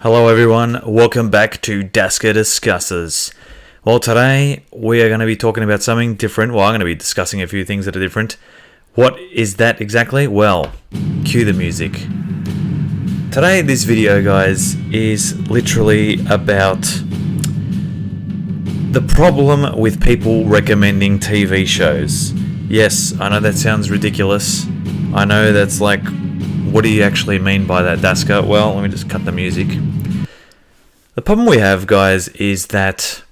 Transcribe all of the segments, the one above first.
Hello everyone, welcome back to Dasker Discusses. Well, today we are going to be talking about something different. Well, I'm going to be discussing a few things that are different. What is that exactly? Well, cue the music. Today, this video, guys, is literally about the problem with people recommending TV shows. Yes, I know that sounds ridiculous. I know that's like, what do you actually mean by that, Dasker? Well, let me just cut the music. The problem we have, guys, is that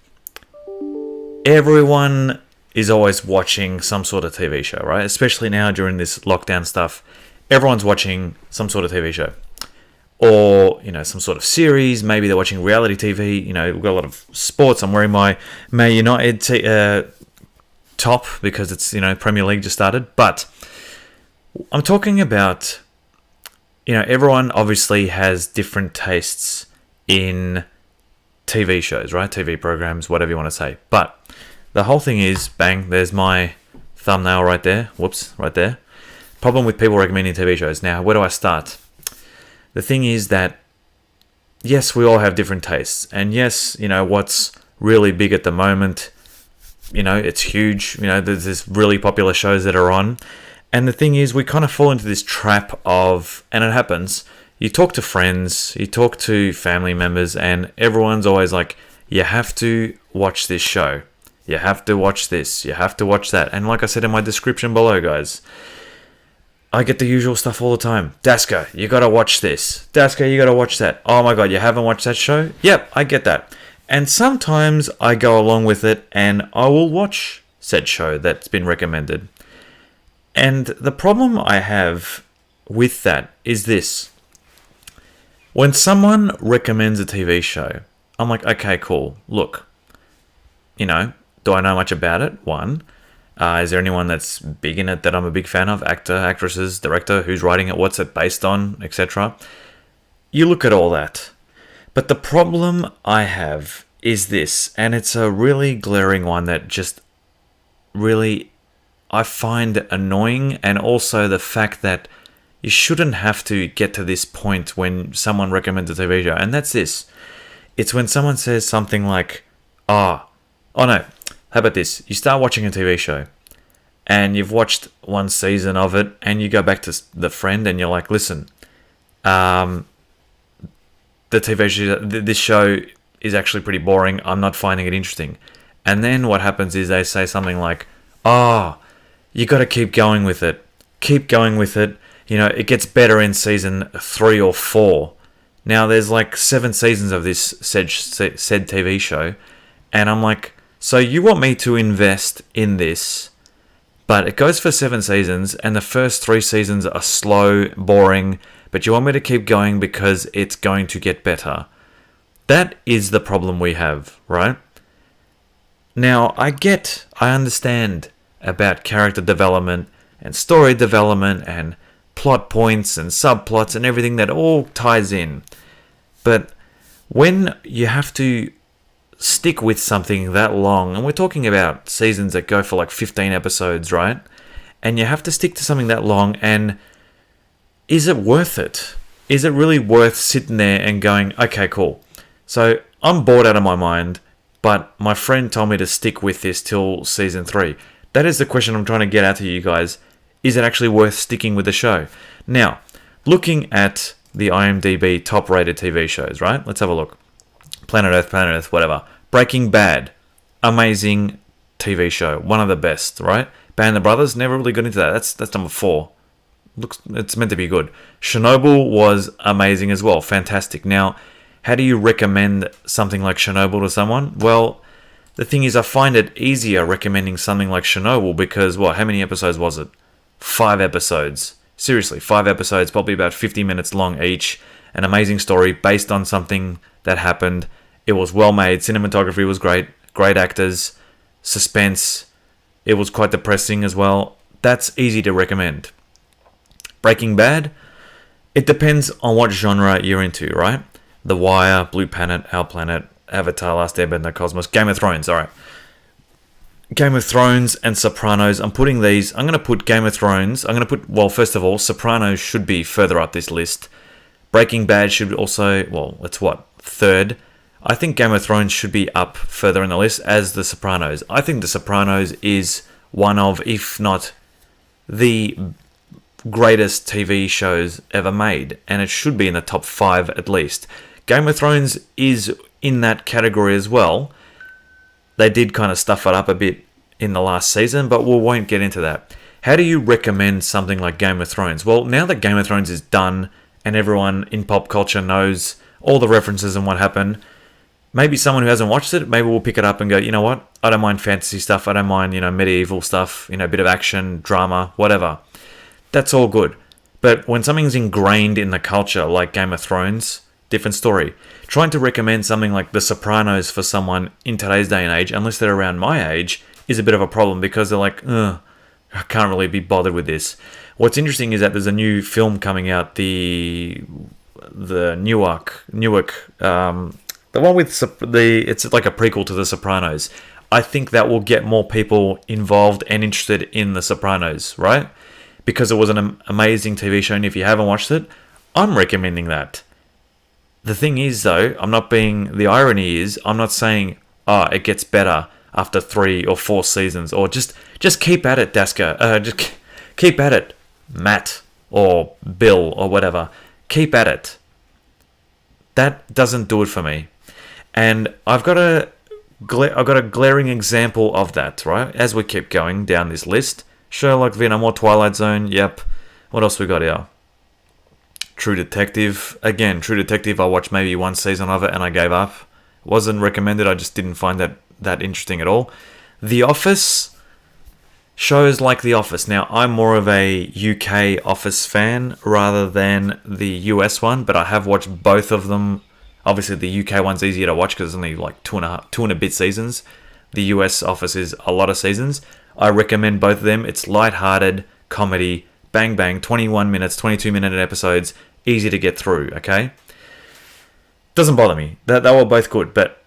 everyone is always watching some sort of TV show, right? Especially now during this lockdown stuff, everyone's watching some sort of TV show. Or, some sort of series. Maybe they're watching reality TV. We've got a lot of sports. I'm wearing my Man United top because it's, Premier League just started. But I'm talking about, everyone obviously has different tastes in TV shows, right? TV programs, whatever you want to say. But the whole thing is, bang, there's my thumbnail right there. Whoops, right there. Problem with people recommending TV shows. Now, where do I start? The thing is that, yes, we all have different tastes. And yes, what's really big at the moment, it's huge. There's this really popular shows that are on. And the thing is, we kind of fall into this trap of, and it happens, you talk to friends, you talk to family members, and everyone's always like, you have to watch this show. You have to watch this. You have to watch that. And like I said in my description below, guys, I get the usual stuff all the time. Dasker, you gotta watch this. Dasker, you gotta watch that. Oh my god, you haven't watched that show? Yep, I get that. And sometimes I go along with it and I will watch said show that's been recommended. And the problem I have with that is this. When someone recommends a TV show, I'm like, okay, cool. Look, do I know much about it? One. Is there anyone that's big in it that I'm a big fan of? Actor, actresses, director, who's writing it, what's it based on, etc. You look at all that. But the problem I have is this, and it's a really glaring one that just really I find annoying, and also the fact that you shouldn't have to get to this point when someone recommends a TV show, and that's this. It's when someone says something like, oh no, how about this? You start watching a TV show, and you've watched one season of it, and you go back to the friend, and you're like, listen, the TV show, this show is actually pretty boring. I'm not finding it interesting. And then what happens is they say something like, oh, you got to keep going with it. Keep going with it. It gets better in season 3 or 4. Now, there's like 7 seasons of this said TV show. And I'm like, so you want me to invest in this, but it goes for 7 seasons, and the first 3 seasons are slow, boring, but you want me to keep going because it's going to get better. That is the problem we have, right? Now, I understand about character development and story development and plot points and subplots and everything that all ties in. But when you have to stick with something that long, and we're talking about seasons that go for like 15 episodes, right? And you have to stick to something that long, and is it worth it? Is it really worth sitting there and going, okay, cool. So I'm bored out of my mind, but my friend told me to stick with this till season 3. That is the question I'm trying to get out to you guys. Is it actually worth sticking with the show? Now, looking at the IMDb top-rated TV shows, right? Let's have a look. Planet Earth, whatever. Breaking Bad. Amazing TV show. One of the best, right? Band of Brothers, never really got into that. That's number 4. It's meant to be good. Chernobyl was amazing as well. Fantastic. Now, how do you recommend something like Chernobyl to someone? Well, the thing is, I find it easier recommending something like Chernobyl because, how many episodes was it? 5 episodes. Seriously, 5 episodes, probably about 50 minutes long each. An amazing story based on something that happened. It was well made. Cinematography was great. Great actors. Suspense. It was quite depressing as well. That's easy to recommend. Breaking Bad? It depends on what genre you're into, right? The Wire, Blue Planet, Our Planet, Avatar, Last Airbender, Cosmos, Game of Thrones, alright. Game of Thrones and Sopranos. I'm going to put Game of Thrones. First of all, Sopranos should be further up this list. Breaking Bad should also, well, it's what, third? I think Game of Thrones should be up further in the list as The Sopranos. I think The Sopranos is one of, if not the greatest TV shows ever made, and it should be in the top 5 at least. Game of Thrones is in that category as well. They did kind of stuff it up a bit in the last season, but we won't get into that. How do you recommend something like Game of Thrones? Well, now that Game of Thrones is done and everyone in pop culture knows all the references and what happened, maybe someone who hasn't watched it, maybe we'll pick it up and go, you know what? I don't mind fantasy stuff. I don't mind, medieval stuff, a bit of action, drama, whatever. That's all good. But when something's ingrained in the culture, like Game of Thrones, different story. Trying to recommend something like The Sopranos for someone in today's day and age, unless they're around my age, is a bit of a problem because they're like, ugh, I can't really be bothered with this. What's interesting is that there's a new film coming out, the Newark, the one with it's like a prequel to The Sopranos. I think that will get more people involved and interested in The Sopranos, right? Because it was an amazing TV show, and if you haven't watched it, I'm recommending that. The thing is, though, the irony is, I'm not saying, it gets better after 3 or 4 seasons, or just keep at it, Daska. Just keep at it, Matt, or Bill, or whatever. Keep at it. That doesn't do it for me. And I've got a glaring example of that, right? As we keep going down this list. Sherlock, Vietnam War, Twilight Zone, yep. What else we got here? True Detective. Again, True Detective, I watched maybe 1 season of it and I gave up. Wasn't recommended, I just didn't find that interesting at all. The Office. Shows like The Office. Now, I'm more of a UK Office fan rather than the US one, but I have watched both of them. Obviously, the UK one's easier to watch because it's only like two and a bit seasons. The US Office is a lot of seasons. I recommend both of them. It's light-hearted comedy, bang bang, 21 minutes, 22-minute episodes, easy to get through, okay? Doesn't bother me. They were both good, but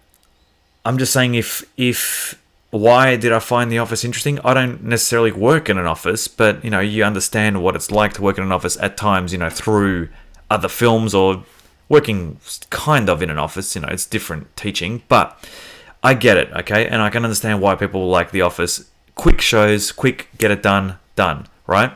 I'm just saying if why did I find The Office interesting? I don't necessarily work in an office, but you understand what it's like to work in an office at times, through other films or working kind of in an office. It's different teaching, but I get it, okay? And I can understand why people like The Office. Quick shows, quick, get it done, right?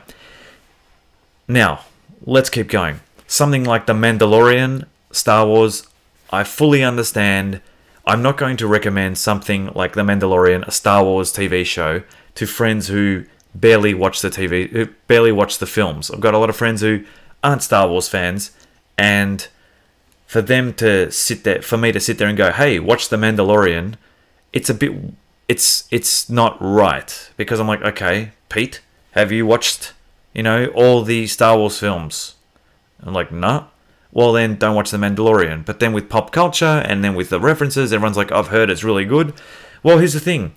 Now, let's keep going. Something like The Mandalorian, Star Wars, I fully understand. I'm not going to recommend something like The Mandalorian, a Star Wars TV show, to friends who barely watch the TV, who barely watch the films. I've got a lot of friends who aren't Star Wars fans, and for me to sit there and go, hey, watch The Mandalorian, it's not right. Because I'm like, okay, Pete, have you watched, all the Star Wars films? I'm like, nah. Well, then don't watch The Mandalorian. But then with pop culture and then with the references, everyone's like, I've heard it's really good. Well, here's the thing.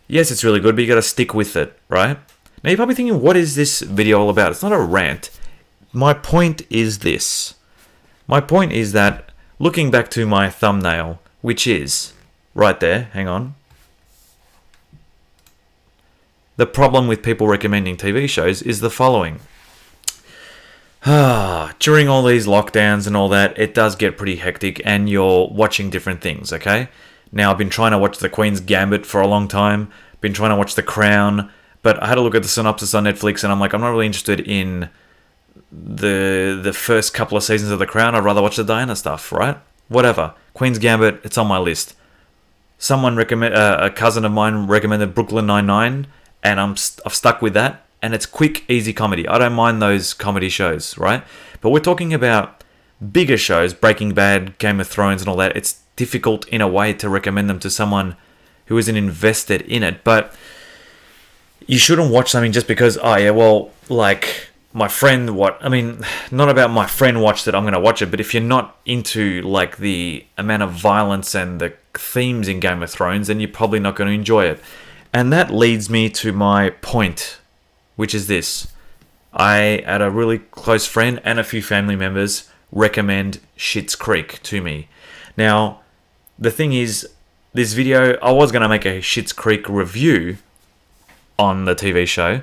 Yes, it's really good, but you got to stick with it, right? Now, you're probably thinking, what is this video all about? It's not a rant. My point is this. My point is that, looking back to my thumbnail, which is right there, hang on. The problem with people recommending TV shows is the following. During all these lockdowns and all that, it does get pretty hectic and you're watching different things, okay? Now, I've been trying to watch The Queen's Gambit for a long time, been trying to watch The Crown, but I had a look at the synopsis on Netflix and I'm like, I'm not really interested in the first couple of seasons of The Crown. I'd rather watch the Diana stuff, right? Whatever. Queen's Gambit, it's on my list. A cousin of mine recommended Brooklyn Nine-Nine, and I've stuck with that. And it's quick, easy comedy. I don't mind those comedy shows, right? But we're talking about bigger shows, Breaking Bad, Game of Thrones and all that. It's difficult in a way to recommend them to someone who isn't invested in it. But you shouldn't watch something just because, like my friend not about my friend watched it, I'm going to watch it. But if you're not into like the amount of violence and the themes in Game of Thrones, then you're probably not going to enjoy it. And that leads me to my point, which is this. I had a really close friend and a few family members recommend Schitt's Creek to me. Now, the thing is, this video, I was going to make a Schitt's Creek review on the TV show,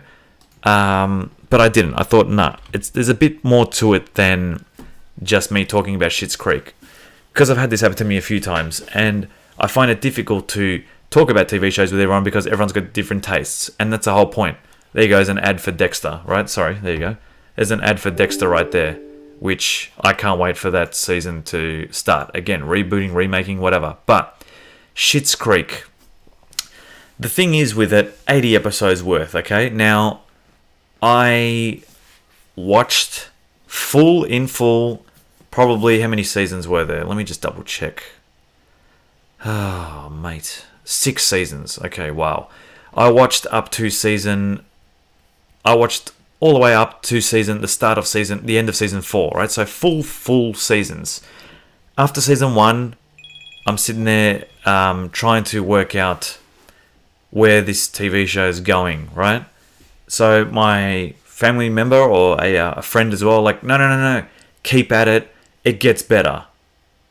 but I didn't. I thought, there's a bit more to it than just me talking about Schitt's Creek. Because I've had this happen to me a few times, and I find it difficult to talk about TV shows with everyone because everyone's got different tastes, and that's the whole point. There you go, there's an ad for Dexter, right? Sorry, there you go. There's an ad for Dexter right there, which I can't wait for that season to start. Again, rebooting, remaking, whatever. But Schitt's Creek. The thing is with it, 80 episodes worth, okay? Now, I watched full, probably, how many seasons were there? Let me just double check. Oh, mate. 6 seasons. Okay, wow. I watched all the way up to the end of season 4, right? So full seasons. After season 1, I'm sitting there trying to work out where this TV show is going, right? So my family member or a friend as well, like, no, keep at it. It gets better.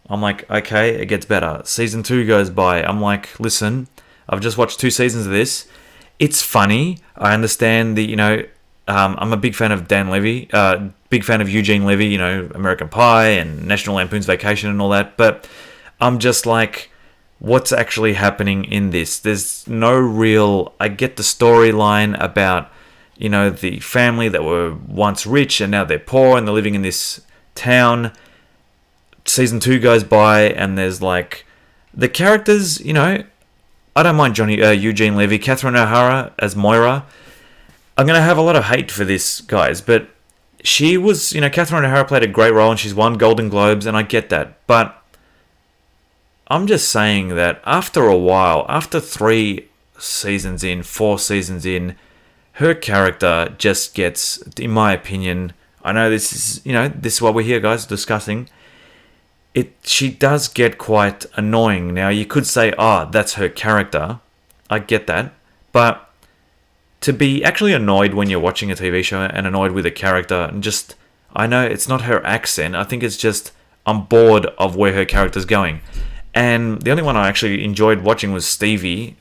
I'm like, okay, it gets better. Season 2 goes by. I'm like, listen, I've just watched 2 seasons of this. It's funny. I understand I'm a big fan of Dan Levy, big fan of Eugene Levy, American Pie and National Lampoon's Vacation and all that. But I'm just like, what's actually happening in this? There's no real... I get the storyline about, the family that were once rich and now they're poor and they're living in this town. Season 2 goes by and there's like... The characters, I don't mind Eugene Levy, Catherine O'Hara as Moira. I'm going to have a lot of hate for this, guys, but she was... Catherine O'Hara played a great role and she's won Golden Globes, and I get that. But I'm just saying that after a while, after 3 seasons in, 4 seasons in, her character just gets, in my opinion, I know this is what we're here, guys, discussing. She does get quite annoying. Now, you could say, that's her character. I get that. But to be actually annoyed when you're watching a TV show and annoyed with a character and just, I know it's not her accent. I think it's just, I'm bored of where her character's going. And the only one I actually enjoyed watching was Stevie,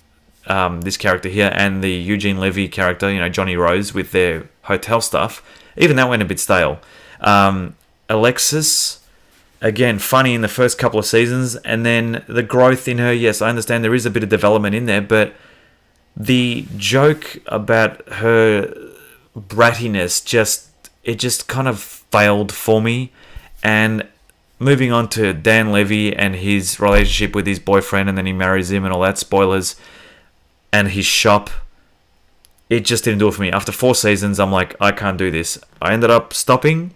this character here, and the Eugene Levy character, Johnny Rose, with their hotel stuff. Even that went a bit stale. Alexis, again, funny in the first couple of seasons, and then the growth in her, yes, I understand there is a bit of development in there, but the joke about her brattiness just kind of failed for me. And moving on to Dan Levy and his relationship with his boyfriend, and then he marries him and all that, spoilers, and his shop, it just didn't do it for me. After 4 seasons, I'm like, I can't do this. I ended up stopping,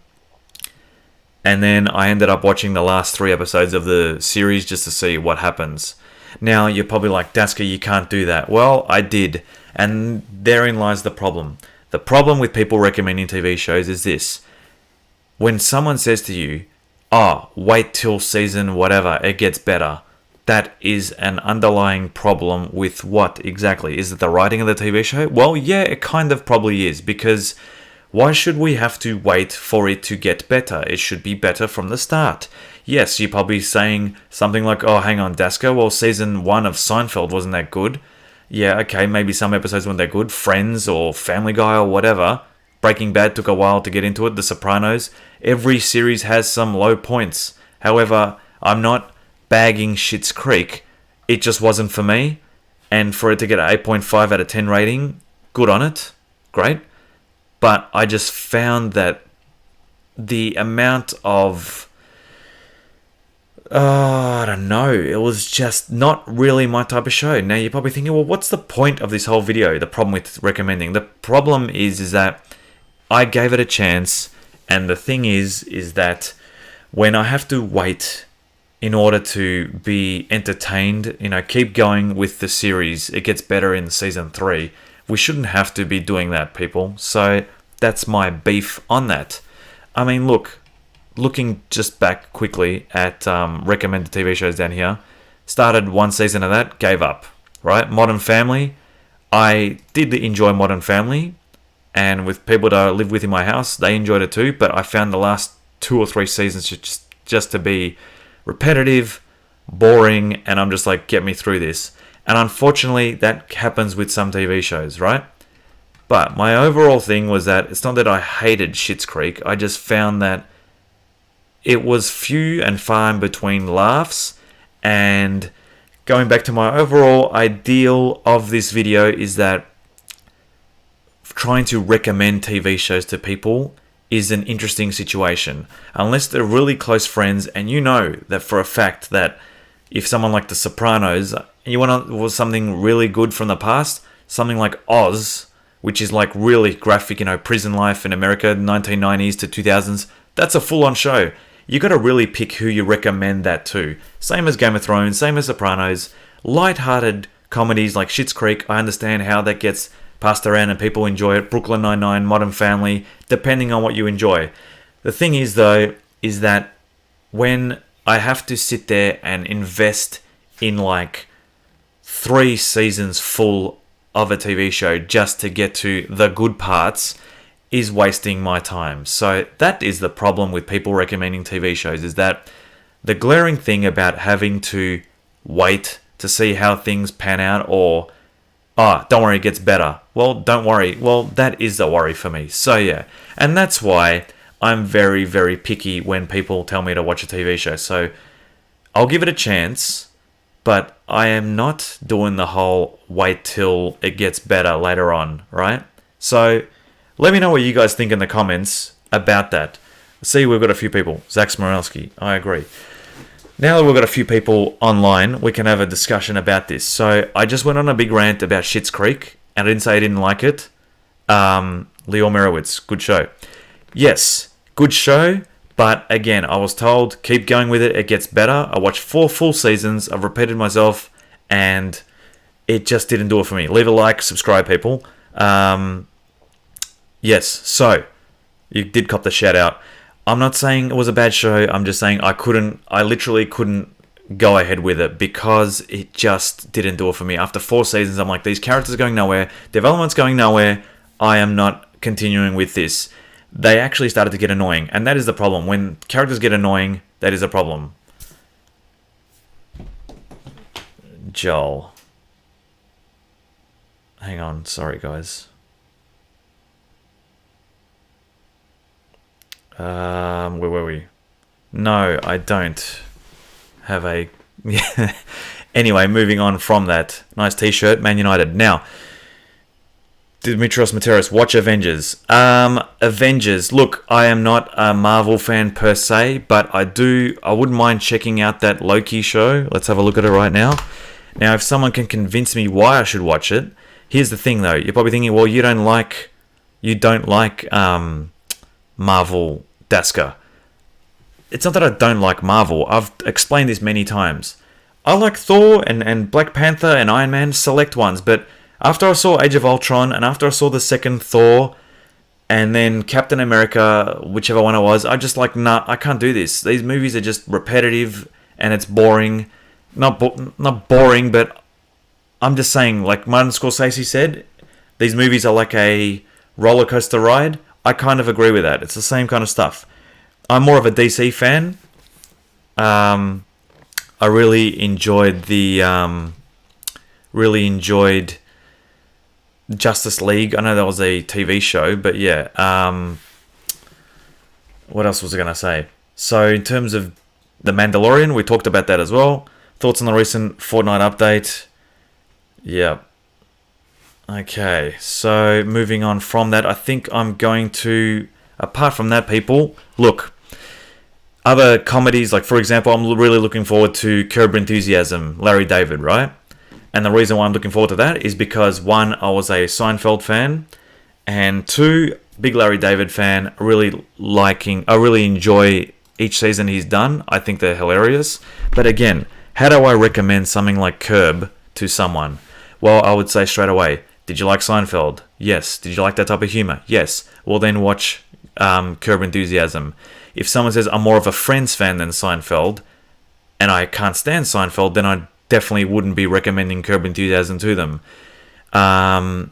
and then I ended up watching the last 3 episodes of the series just to see what happens. Now, you're probably like, Daska, you can't do that. Well, I did, and therein lies the problem. The problem with people recommending TV shows is this. When someone says to you, wait till season whatever, it gets better. That is an underlying problem with what exactly? Is it the writing of the TV show? Well, yeah, it kind of probably is, because why should we have to wait for it to get better? It should be better from the start. Yes, you're probably saying something like, hang on, Daska, well, season 1 of Seinfeld wasn't that good. Yeah, okay, maybe some episodes weren't that good. Friends or Family Guy or whatever. Breaking Bad took a while to get into it. The Sopranos. Every series has some low points. However, I'm not bagging Schitt's Creek. It just wasn't for me. And for it to get an 8.5 out of 10 rating, good on it. Great. But I just found that the amount of... I don't know. It was just not really my type of show. Now, you're probably thinking, well, what's the point of this whole video? The problem with recommending. The problem is that I gave it a chance. And the thing is that when I have to wait in order to be entertained, keep going with the series, it gets better in season 3. We shouldn't have to be doing that, people. So that's my beef on that. I mean, looking just back quickly at recommended TV shows down here, started 1 season of that, gave up, right? Modern Family. I did enjoy Modern Family, and with people that I live with in my house, they enjoyed it too, but I found the last 2 or 3 seasons just to be repetitive, boring, and I'm just like, get me through this. And unfortunately, that happens with some TV shows, right? But my overall thing was that it's not that I hated Schitt's Creek. I just found that it was few and far in between laughs. And going back to my overall ideal of this video is that trying to recommend TV shows to people is an interesting situation. Unless they're really close friends and you know that for a fact that if someone like The Sopranos, you want something really good from the past, something like Oz, which is like really graphic, prison life in America, 1990s to 2000s, that's a full-on show. You got to really pick who you recommend that to. Same as Game of Thrones, same as Sopranos. Light-hearted comedies like Schitt's Creek, I understand how that gets passed around and people enjoy it. Brooklyn Nine-Nine, Modern Family, depending on what you enjoy. The thing is, though, is that when I have to sit there and invest in like 3 seasons full of a TV show just to get to the good parts, is wasting my time. So that is the problem with people recommending TV shows, is that the glaring thing about having to wait to see how things pan out, or don't worry, it gets better. Well, don't worry. Well, that is the worry for me. So yeah, and that's why I'm very, very picky when people tell me to watch a TV show. So I'll give it a chance, but I am not doing the whole wait till it gets better later on, right? So let me know what you guys think in the comments about that. See, we've got a few people. Zach Smorelski, I agree. Now that we've got a few people online, we can have a discussion about this. So I just went on a big rant about Schitt's Creek, and I didn't say I didn't like it. Leo Merowitz, good show. Yes, good show, but again, I was told, keep going with it, it gets better. I watched 4 full seasons, I've repeated myself, and it just didn't do it for me. Leave a like, subscribe, people. Yes, so you did cop the shout out. I'm not saying it was a bad show. I'm just saying I literally couldn't go ahead with it because it just didn't do it for me. After 4 seasons, I'm like, these characters are going nowhere. Development's going nowhere. I am not continuing with this. They actually started to get annoying. And that is the problem. When characters get annoying, that is a problem. Joel. Hang on. Sorry, guys. Where were we? No, I don't have a... Anyway, moving on from that. Nice t-shirt, Man United. Now, Dimitrios Materos, watch Avengers. Avengers. Look, I am not a Marvel fan per se, but I wouldn't mind checking out that Loki show. Let's have a look at it right now. Now, if someone can convince me why I should watch it, here's the thing though. You're probably thinking, well, you don't like Marvel Daska. It's not that I don't like Marvel. I've explained this many times. I like Thor and Black Panther and Iron Man, select ones, but after I saw Age of Ultron and after I saw the second Thor and then Captain America, whichever one it was, I just like, nah, I can't do this. These movies are just repetitive and it's boring. Not boring, but I'm just saying, like Martin Scorsese said, these movies are like a roller coaster ride. I kind of agree with that. It's the same kind of stuff. I'm more of a DC fan. I really enjoyed Justice League. I know that was a TV show, but yeah. What else was I going to say? So in terms of The Mandalorian, we talked about that as well. Thoughts on the recent Fortnite update? Yeah. Okay, so moving on from that, I think I'm going to, apart from that, people, look, other comedies, like for example, I'm really looking forward to Curb Your Enthusiasm, Larry David, right? And the reason why I'm looking forward to that is because 1, I was a Seinfeld fan, and 2, big Larry David fan, I really enjoy each season he's done. I think they're hilarious. But again, how do I recommend something like Curb to someone? Well, I would say straight away, did you like Seinfeld? Yes. Did you like that type of humor? Yes. Well, then watch Curb Your Enthusiasm. If someone says, I'm more of a Friends fan than Seinfeld, and I can't stand Seinfeld, then I definitely wouldn't be recommending Curb Your Enthusiasm to them. Thoughts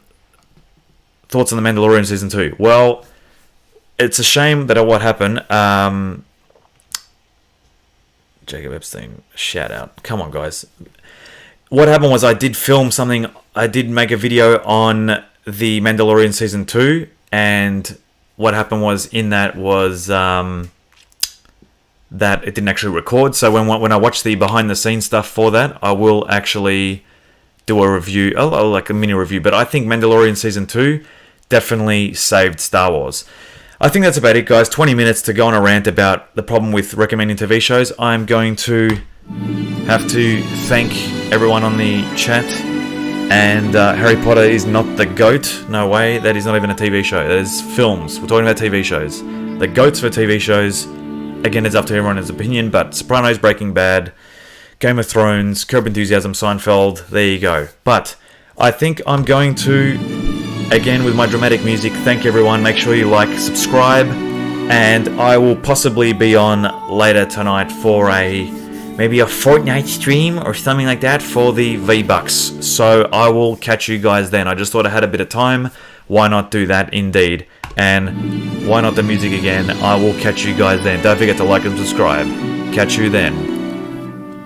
on The Mandalorian Season 2? Well, it's a shame that what happened. Jacob Epstein, shout out. Come on, guys. What happened was I did make a video on The Mandalorian Season 2, and what happened was in that was that it didn't actually record. So when I watch the behind the scenes stuff for that, I will actually do a review, like a mini review. But I think Mandalorian Season 2 definitely saved Star Wars. I think that's about it, guys. 20 minutes to go on a rant about the problem with recommending TV shows. I'm going to have to thank everyone on the chat. And Harry Potter is not the GOAT. No way. That is not even a TV show. That is films. We're talking about TV shows. The GOATs for TV shows, again, it's up to everyone's opinion, but Sopranos, Breaking Bad, Game of Thrones, Curb Enthusiasm, Seinfeld, there you go. But I think I'm going to, again, with my dramatic music, thank everyone. Make sure you like, subscribe, and I will possibly be on later tonight for maybe a Fortnite stream or something like that for the V-Bucks. So I will catch you guys then. I just thought I had a bit of time. Why not do that indeed? And why not the music again? I will catch you guys then. Don't forget to like and subscribe. Catch you then.